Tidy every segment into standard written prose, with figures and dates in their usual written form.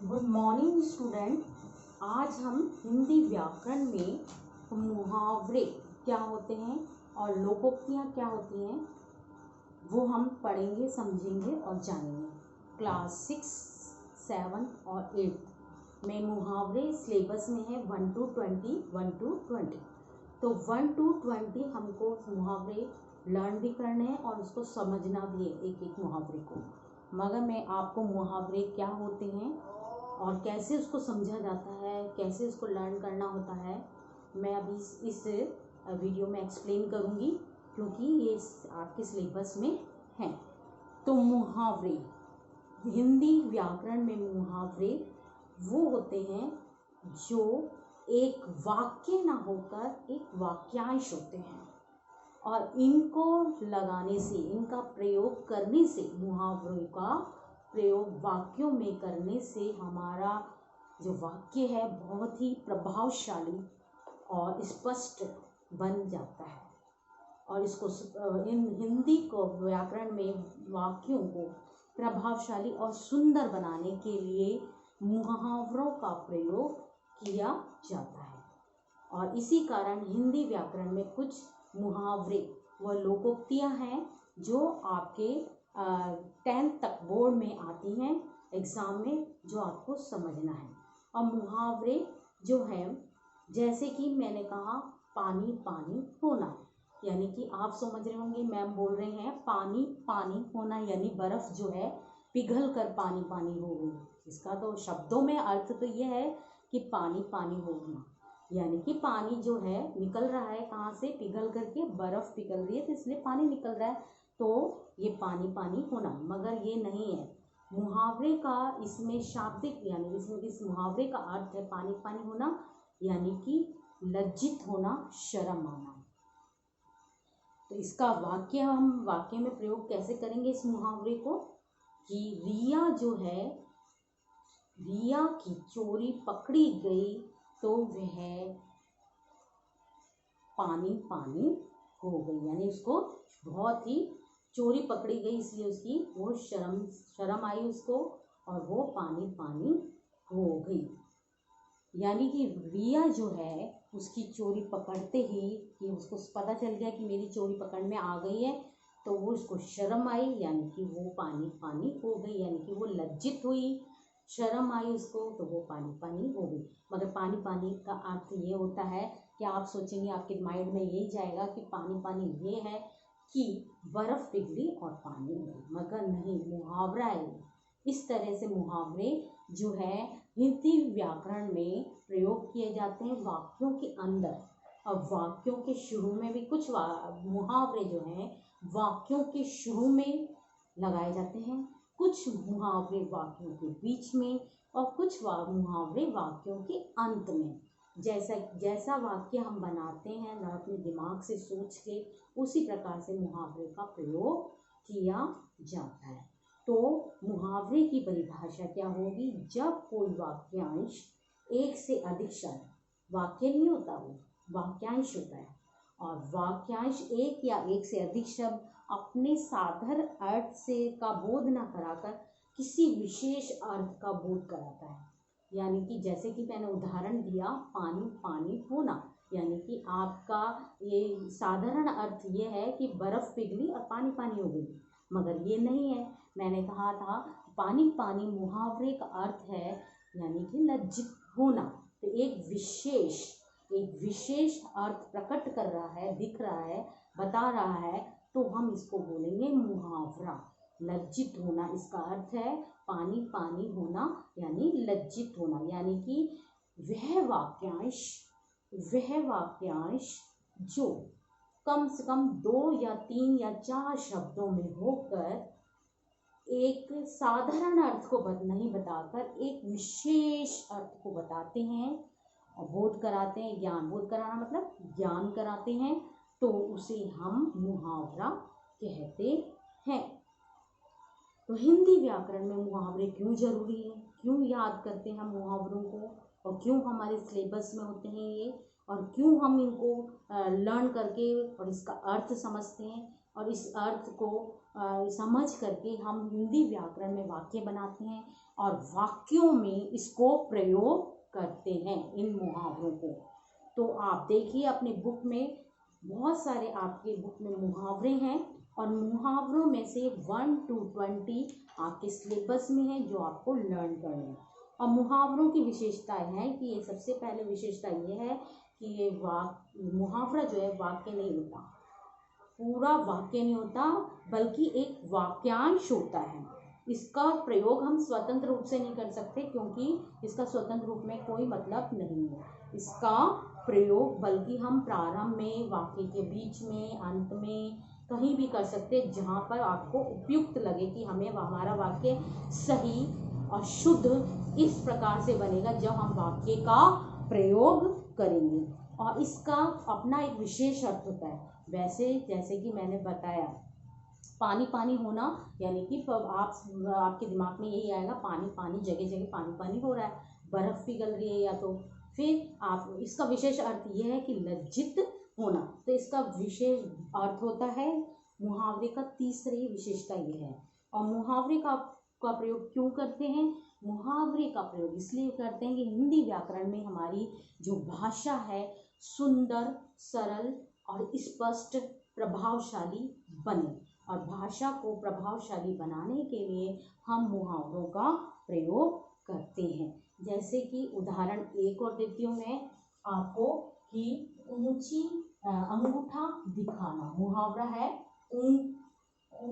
Good morning student. आज हम हिंदी व्याकरण में मुहावरे क्या होते हैं और लोकोक्तियाँ क्या होती हैं वो हम पढ़ेंगे, समझेंगे और जानेंगे। क्लास 6, 7 और 8 में मुहावरे सिलेबस में है 1 to 20, 1 to 20। तो 1 to 20 हमको मुहावरे लर्न भी करने हैं और उसको समझना भी है एक एक मुहावरे को। मगर मैं आपको मुहावरे क्या होते हैं और कैसे उसको समझा जाता है, कैसे उसको लर्न करना होता है, मैं अभी इस वीडियो में एक्सप्लेन करूँगी क्योंकि ये आपके सिलेबस में है। तो मुहावरे, हिंदी व्याकरण में मुहावरे वो होते हैं जो एक वाक्य ना होकर एक वाक्यांश होते हैं और इनको लगाने से, इनका प्रयोग करने से, मुहावरों का प्रयोग वाक्यों में करने से हमारा जो वाक्य है बहुत ही प्रभावशाली और स्पष्ट बन जाता है। और इसको इन हिंदी को व्याकरण में वाक्यों को प्रभावशाली और सुंदर बनाने के लिए मुहावरों का प्रयोग किया जाता है। और इसी कारण हिंदी व्याकरण में कुछ मुहावरे व लोकोक्तियाँ हैं जो आपके 10th तक बोर्ड में आती हैं एग्ज़ाम में, जो आपको समझना है। और मुहावरे जो हैं, जैसे कि मैंने कहा पानी पानी होना, यानी कि आप समझ रहे होंगे मैम बोल रहे हैं पानी पानी होना, यानी बर्फ़ जो है पिघल कर पानी पानी हो गई। इसका तो शब्दों में अर्थ तो ये है कि पानी पानी होना, यानी कि पानी जो है निकल रहा है कहाँ से, पिघल करके बर्फ़ पिघल रही है तो इसलिए पानी निकल रहा है, तो ये पानी पानी होना। मगर ये नहीं है मुहावरे का, इसमें शाब्दिक यानी इसमें इस मुहावरे का अर्थ है पानी पानी होना, यानी कि लज्जित होना, शर्म आना। तो इसका वाक्य हम वाक्य में प्रयोग कैसे करेंगे इस मुहावरे को कि रिया जो है, रिया की चोरी पकड़ी गई तो वह पानी पानी हो गई, यानी उसको बहुत ही चोरी पकड़ी गई इसलिए उसकी वो शर्म आई उसको और वो पानी पानी हो गई। यानी कि रिया जो है उसकी चोरी पकड़ते ही कि उसको पता चल गया कि मेरी चोरी पकड़ में आ गई है, तो वो उसको शर्म आई, यानी कि वो पानी पानी हो गई, यानी कि वो लज्जित हुई, शर्म आई उसको तो वो पानी पानी हो गई। मगर पानी पानी का अर्थ ये होता है कि आप सोचेंगे, आपके माइंड में यही जाएगा कि पानी पानी ये है कि बर्फ़ पिघली और पानी गई, मगर नहीं, मुहावरा है। इस तरह से मुहावरे जो है हिंदी व्याकरण में प्रयोग किए जाते हैं वाक्यों के अंदर। अब वाक्यों के शुरू में भी कुछ मुहावरे जो हैं वाक्यों के शुरू में लगाए जाते हैं, कुछ मुहावरे वाक्यों के बीच में और कुछ मुहावरे वाक्यों के अंत में। जैसा वाक्य हम बनाते हैं ना अपने दिमाग से सोच के, उसी प्रकार से मुहावरे का प्रयोग किया जाता है। तो मुहावरे की परिभाषा क्या होगी, जब कोई वाक्यांश एक से अधिक शब्द, वाक्य नहीं होता वो वाक्यांश होता है, और वाक्यांश एक या एक से अधिक शब्द अपने साधारण अर्थ से का बोध न कराकर किसी विशेष अर्थ का बोध कराता है। यानी कि जैसे कि मैंने उदाहरण दिया पानी पानी होना, यानी कि आपका ये साधारण अर्थ ये है कि बर्फ़ पिघली और पानी पानी हो गई, मगर ये नहीं है। मैंने कहा था पानी पानी मुहावरे का अर्थ है यानी कि लज्जित होना, तो एक विशेष अर्थ प्रकट कर रहा है, दिख रहा है, बता रहा है, तो हम इसको बोलेंगे मुहावरा। लज्जित होना इसका अर्थ है पानी पानी होना, यानी लज्जित होना, यानी कि वह वाक्यांश जो कम से कम 2 या 3 या 4 शब्दों में होकर एक साधारण अर्थ को नहीं बताकर एक विशेष अर्थ को बताते हैं और बोध कराते हैं, बोध कराना मतलब ज्ञान कराते हैं, तो उसे हम मुहावरा कहते हैं। तो हिंदी व्याकरण में मुहावरे क्यों जरूरी है, क्यों याद करते हैं हम मुहावरों को, और क्यों हमारे सिलेबस में होते हैं ये, और क्यों हम इनको लर्न करके और इसका अर्थ समझते हैं, और इस अर्थ को समझ करके हम हिंदी व्याकरण में वाक्य बनाते हैं और वाक्यों में इसको प्रयोग करते हैं, इन मुहावरों को। तो आप देखिए अपने बुक में बहुत सारे आपके बुक में मुहावरे हैं और मुहावरों में से 1 to 20 आपके सिलेबस में है जो आपको लर्न करना है। और मुहावरों की विशेषताएं हैं कि ये सबसे पहले विशेषता ये है कि ये मुहावरा जो है वाक्य नहीं होता, पूरा वाक्य नहीं होता, बल्कि एक वाक्यांश होता है। इसका प्रयोग हम स्वतंत्र रूप से नहीं कर सकते क्योंकि इसका स्वतंत्र रूप में कोई मतलब नहीं है। इसका प्रयोग बल्कि हम प्रारंभ में, वाक्य के बीच में, अंत में, कहीं भी कर सकते हैं जहाँ पर आपको उपयुक्त लगे कि हमें हमारा वाक्य सही और शुद्ध इस प्रकार से बनेगा जब हम वाक्य का प्रयोग करेंगे। और इसका अपना एक विशेष अर्थ होता है। वैसे जैसे कि मैंने बताया, पानी पानी होना यानी कि आपके दिमाग में यही आएगा, पानी पानी, जगह जगह पानी पानी हो रहा है, बर्फ़ पिघल रही है, या तो फिर आप इसका विशेष अर्थ यह है कि लज्जित होना। तो इसका विशेष अर्थ होता है। मुहावरे का तीसरी विशेषता ये है। और मुहावरे का प्रयोग क्यों करते हैं? मुहावरे का प्रयोग इसलिए करते हैं कि हिंदी व्याकरण में हमारी जो भाषा है सुंदर, सरल और स्पष्ट, प्रभावशाली बने। और भाषा को प्रभावशाली बनाने के लिए हम मुहावरों का प्रयोग करते हैं। जैसे कि उदाहरण एक और देती हूँ मैं आपको कि ऊंची अंगूठा दिखाना, मुहावरा है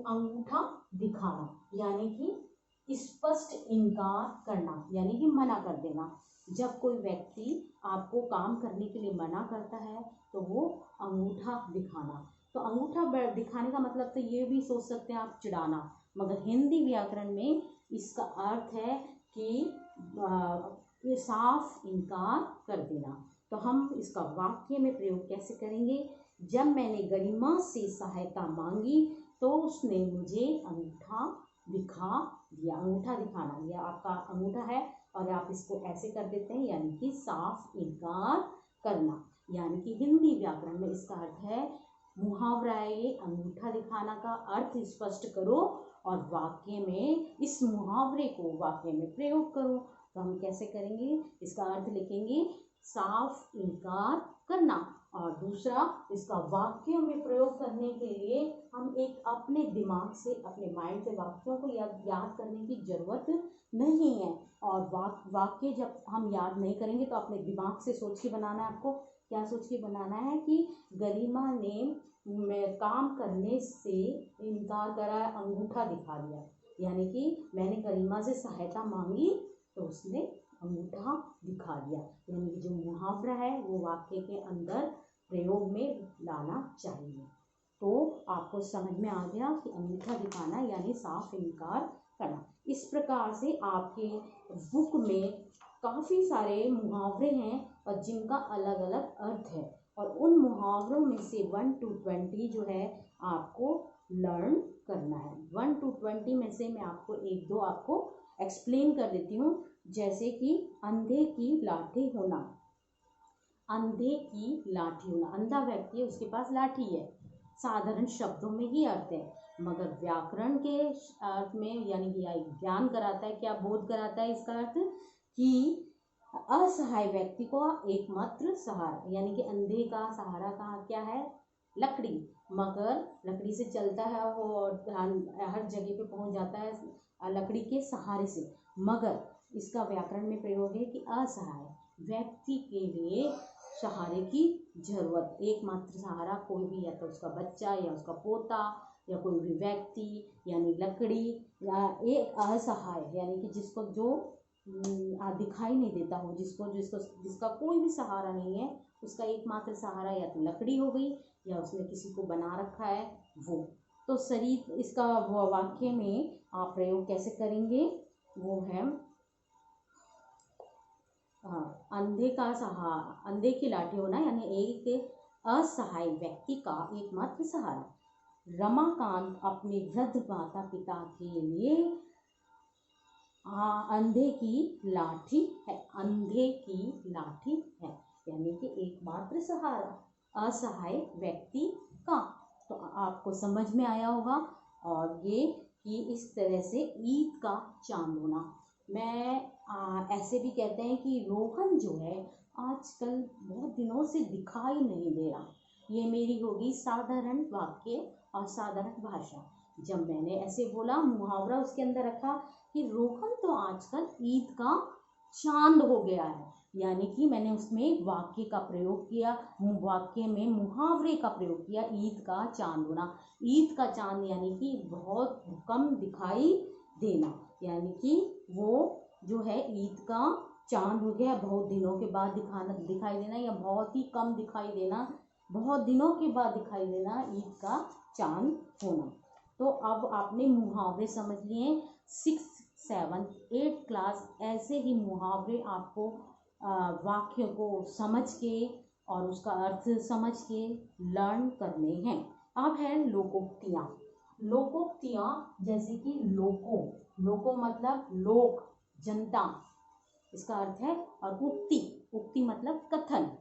अंगूठा दिखाना, यानी कि स्पष्ट इनकार करना, यानी कि मना कर देना। जब कोई व्यक्ति आपको काम करने के लिए मना करता है तो वो अंगूठा दिखाना। तो अंगूठा दिखाने का मतलब तो ये भी सोच सकते हैं आप, चिढ़ाना, मगर हिंदी व्याकरण में इसका अर्थ है कि ये साफ इनकार कर देना। तो हम इसका वाक्य में प्रयोग कैसे करेंगे? जब मैंने गरिमा से सहायता मांगी तो उसने मुझे अंगूठा दिखा दिया। अंगूठा दिखाना, यह आपका अंगूठा है और आप इसको ऐसे कर देते हैं, यानी कि साफ इनकार करना। यानी कि हिंदी व्याकरण में इसका अर्थ है मुहावरा है ये, अंगूठा दिखाना का अर्थ स्पष्ट करो और वाक्य में इस मुहावरे को वाक्य में प्रयोग करो। तो हम कैसे करेंगे? इसका अर्थ लिखेंगे साफ इनकार करना। और दूसरा, इसका वाक्यों में प्रयोग करने के लिए हम एक अपने दिमाग से, अपने माइंड से वाक्यों को याद करने की जरूरत नहीं है। और वाक्य जब हम याद नहीं करेंगे तो अपने दिमाग से सोच के बनाना है। आपको क्या सोच के बनाना है कि गरिमा ने काम करने से इनकार करा, अंगूठा दिखा दिया, यानी कि मैंने गरिमा से सहायता मांगी तो उसने अंगूठा दिखा दिया। यानी कि जो मुहावरा है वो वाक्य के अंदर प्रयोग में लाना चाहिए। तो आपको समझ में आ गया कि अंगूठा दिखाना यानी साफ इनकार करना। इस प्रकार से आपके बुक में काफ़ी सारे मुहावरे हैं और जिनका अलग अलग अर्थ है। और उन मुहावरों में से 1 to 20 जो है आपको लर्न करना है। 1 to 20 में से मैं आपको एक दो आपको एक्सप्लेन कर देती हूँ। जैसे कि अंधे की लाठी होना। अंधे की लाठी होना, अंधा व्यक्ति है, उसके पास लाठी है, साधारण शब्दों में ही अर्थ है, मगर व्याकरण के अर्थ में यानी कि ज्ञान कराता है, क्या बोध कराता है इसका अर्थ कि असहाय व्यक्ति को एकमात्र सहारा, यानी कि अंधे का सहारा कहाँ क्या है? लकड़ी, मगर लकड़ी से चलता है वो और हर जगह पे पहुंच जाता है लकड़ी के सहारे से। मगर इसका व्याकरण में प्रयोग है कि असहाय व्यक्ति के लिए सहारे की जरूरत, एकमात्र सहारा कोई भी, या तो उसका बच्चा या उसका पोता या कोई भी व्यक्ति, यानी लकड़ी, या एक असहाय यानी कि जिसको जो दिखाई नहीं देता हो, जिसका कोई भी सहारा नहीं है, उसका एकमात्र सहारा या तो लकड़ी हो गई या उसने किसी को बना रखा है वो। तो शरीर इसका वाक्य में आप प्रयोग कैसे करेंगे? वो है अंधे की लाठी होना यानी एक असहाय व्यक्ति का एकमात्र सहारा। रमाकांत अपने वृद्ध माता पिता के लिए अंधे की लाठी है। अंधे की लाठी है यानी कि एकमात्र सहारा असहाय व्यक्ति का। तो आपको समझ में आया होगा। और ये कि इस तरह से ईद का चांद होना। मैं ऐसे भी कहते हैं कि रोहन जो है आजकल बहुत दिनों से दिखाई नहीं दे रहा। ये मेरी होगी साधारण वाक्य और साधारण भाषा। जब मैंने ऐसे बोला, मुहावरा उसके अंदर रखा कि रोहन तो आजकल ईद का चांद हो गया है, यानी कि मैंने उसमें एक वाक्य का प्रयोग किया, वाक्य में मुहावरे का प्रयोग किया, ईद का चांद होना। ईद का चांद यानी कि बहुत कम दिखाई देना, यानी कि वो जो है ईद का चांद हो गया, बहुत दिनों के बाद दिखाई देना, या बहुत ही कम दिखाई देना, बहुत दिनों के बाद दिखाई देना, ईद का चांद होना। तो अब आपने मुहावरे समझ लिए। 6, 7, 8 क्लास ऐसे ही मुहावरे आपको वाक्य को समझ के और उसका अर्थ समझ के लर्न करने हैं। अब है लोकोक्तियाँ। लोकोक्तियाँ जैसे कि लोको मतलब लोक, जनता, इसका अर्थ है, और उक्ति मतलब कथन।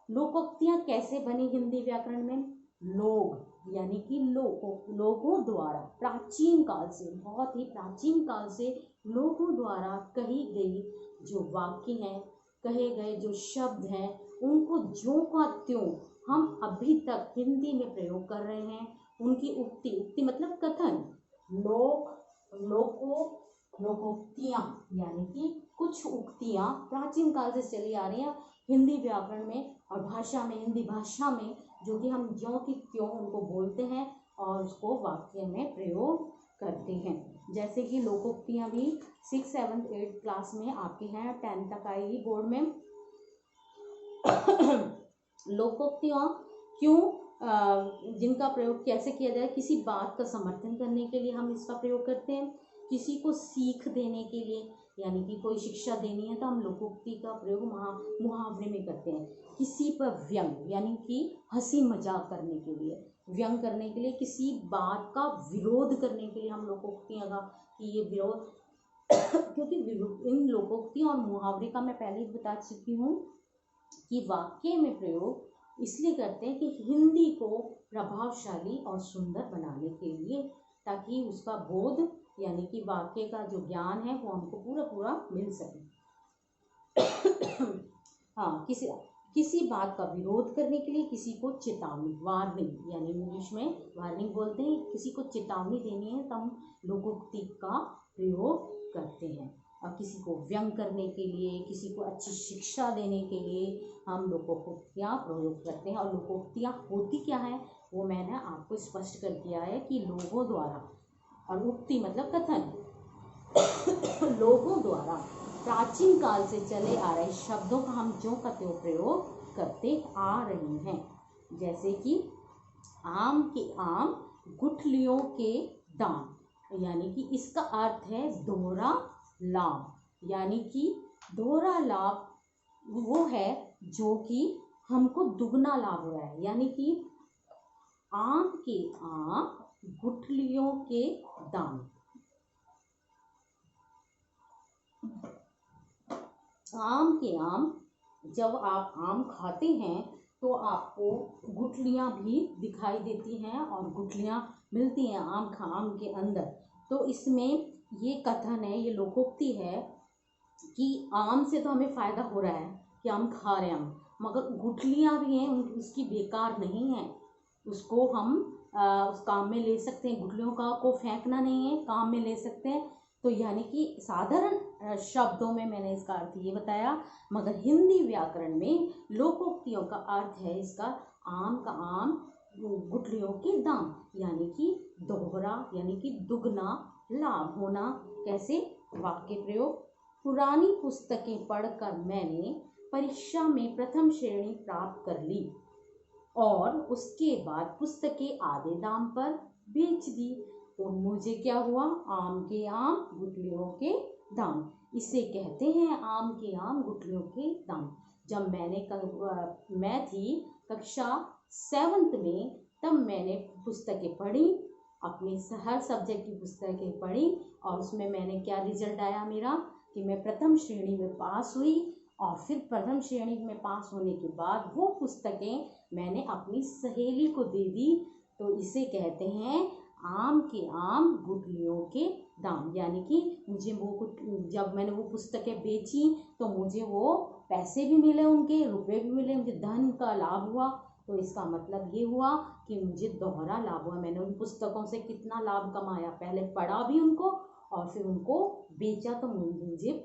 लोकोक्तियाँ कैसे बनी हिंदी व्याकरण में? लोग यानी कि लोगों द्वारा प्राचीन काल से, बहुत ही प्राचीन काल से लोगों द्वारा कही गई जो वाक्य हैं, कहे गए जो शब्द हैं, उनको ज्यों का त्यों हम अभी तक हिंदी में प्रयोग कर रहे हैं। उनकी उक्ति मतलब कथन। लोकोक्तियाँ यानी कि कुछ उक्तियाँ प्राचीन काल से चली आ रही हैं हिंदी व्याकरण में और भाषा में, हिंदी भाषा में, जो कि हम ज्यों की त्यों उनको बोलते हैं और उसको वाक्य में प्रयोग करते हैं। जैसे कि लोकोक्तियाँ भी 6, 7, 8 क्लास में आपके हैं, 10 तक आएगी बोर्ड में। लोकोक्तियाँ क्यों, जिनका प्रयोग कैसे किया जाए? किसी बात का समर्थन करने के लिए हम इसका प्रयोग करते हैं, किसी को सीख देने के लिए, यानी कि कोई शिक्षा देनी है तो हम लोकोक्ति का प्रयोग मुहावरे में करते हैं। किसी पर व्यंग यानी कि हंसी मजाक करने के लिए, व्यंग करने के लिए, किसी बात का विरोध करने के लिए हम लोकोक्तियाँ का कि ये विरोध क्योंकि इन लोकोक्तियों और मुहावरे का मैं पहले ही बता चुकी हूँ कि वाक्य में प्रयोग इसलिए करते हैं कि हिंदी को प्रभावशाली और सुंदर बनाने के लिए, ताकि उसका बोध यानी कि वाक्य का जो ज्ञान है वो हमको पूरा मिल सके। हाँ, किसी बात का विरोध करने के लिए, किसी को चेतावनी, वार्निंग, यानी इंग्लिश में वार्निंग बोलते हैं, किसी को चेतावनी देनी है तो हम लोकोक्ति का प्रयोग करते हैं। और किसी को व्यंग करने के लिए, किसी को अच्छी शिक्षा देने के लिए हम लोकोक्तियाँ प्रयोग करते हैं। और लोकोक्तियाँ होती क्या है वो मैंने आपको स्पष्ट कर दिया है कि लोगों द्वारा, और उक्ति मतलब कथन, लोगों द्वारा प्राचीन काल से चले आ रहे शब्दों का हम ज्यों का त्यों प्रयोग करते आ रहे हैं। जैसे कि आम के आम, गुठलियों के दाम, यानी कि इसका अर्थ है दोहरा लाभ, यानी कि दोहरा लाभ वो है जो कि हमको दुगना लाभ हो रहा है, यानी कि आम के आम, गुठलियों के दाम। आम के आम, जब आप आम खाते हैं तो आपको गुठलियाँ भी दिखाई देती हैं और गुठलियाँ मिलती हैं आम के अंदर। तो इसमें ये कथन है, ये लोकोक्ति है कि आम से तो हमें फ़ायदा हो रहा है कि आम खा रहे हैं हम, मगर गुठलियाँ भी हैं, उसकी बेकार नहीं है, उसको हम उस काम में ले सकते हैं, गुठलियों को फेंकना नहीं है, काम में ले सकते हैं। तो यानी कि साधारण शब्दों में मैंने इसका अर्थ ये बताया, मगर हिंदी व्याकरण में लोकोक्तियों का अर्थ है इसका आम का आम, गुठलियों के दाम, यानी कि दोहरा यानी कि दुगना लाभ होना। कैसे? वाक्य प्रयोग। पुरानी पुस्तकें पढ़कर मैंने परीक्षा में प्रथम श्रेणी प्राप्त कर ली और उसके बाद पुस्तकें आधे दाम पर बेच दी, तो मुझे क्या हुआ? आम के आम, गुठलियों के दाम। इसे कहते हैं आम के आम, गुठलियों के दाम। जब मैं थी कक्षा 7th में, तब मैंने पुस्तकें पढ़ी, अपनी हर सब्जेक्ट की पुस्तकें पढ़ी और उसमें मैंने क्या रिजल्ट आया मेरा कि मैं प्रथम श्रेणी में पास हुई। और फिर प्रथम श्रेणी में पास होने के बाद वो पुस्तकें मैंने अपनी सहेली को दे दी तो इसे कहते हैं आम के आम गुठलियों के दाम। यानी कि मुझे जब मैंने वो पुस्तकें बेची तो मुझे वो पैसे भी मिले, उनके रुपए भी मिले, मुझे धन का लाभ हुआ। तो इसका मतलब ये हुआ कि मुझे दोहरा लाभ हुआ। मैंने उन पुस्तकों से कितना लाभ कमाया, पहले पढ़ा भी उनको और फिर उनको बेचा तो मुझे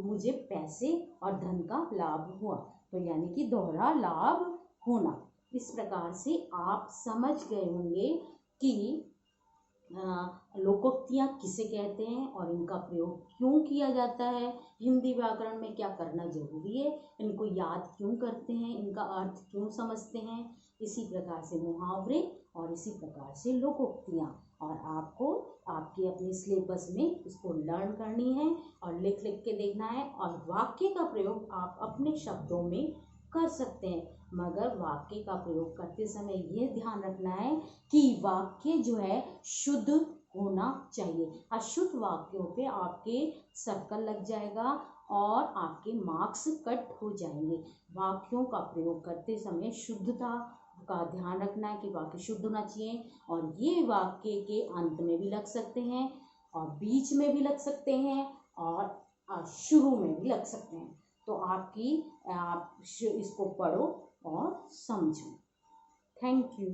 मुझे पैसे और धन का लाभ हुआ। तो यानी कि दोहरा लाभ होना। इस प्रकार से आप समझ गए होंगे कि लोकोक्तियाँ किसे कहते हैं और इनका प्रयोग क्यों किया जाता है, हिंदी व्याकरण में क्या करना जरूरी है, इनको याद क्यों करते हैं, इनका अर्थ क्यों समझते हैं। इसी प्रकार से मुहावरे और इसी प्रकार से लोकोक्तियाँ, और आपको आपके अपने सिलेबस में इसको लर्न करनी है और लिख लिख के देखना है। और वाक्य का प्रयोग आप अपने शब्दों में कर सकते हैं, मगर वाक्य का प्रयोग करते समय ये ध्यान रखना है कि वाक्य जो है शुद्ध होना चाहिए। अशुद्ध वाक्यों पे आपके सर्कल लग जाएगा और आपके मार्क्स कट हो जाएंगे। वाक्यों का प्रयोग करते समय शुद्धता का ध्यान रखना है कि वाक्य शुद्ध होना चाहिए, और ये वाक्य के अंत में भी लग सकते हैं और बीच में भी लग सकते हैं और शुरू में भी लग सकते हैं। तो आप इसको पढ़ो और समझो। Thank you.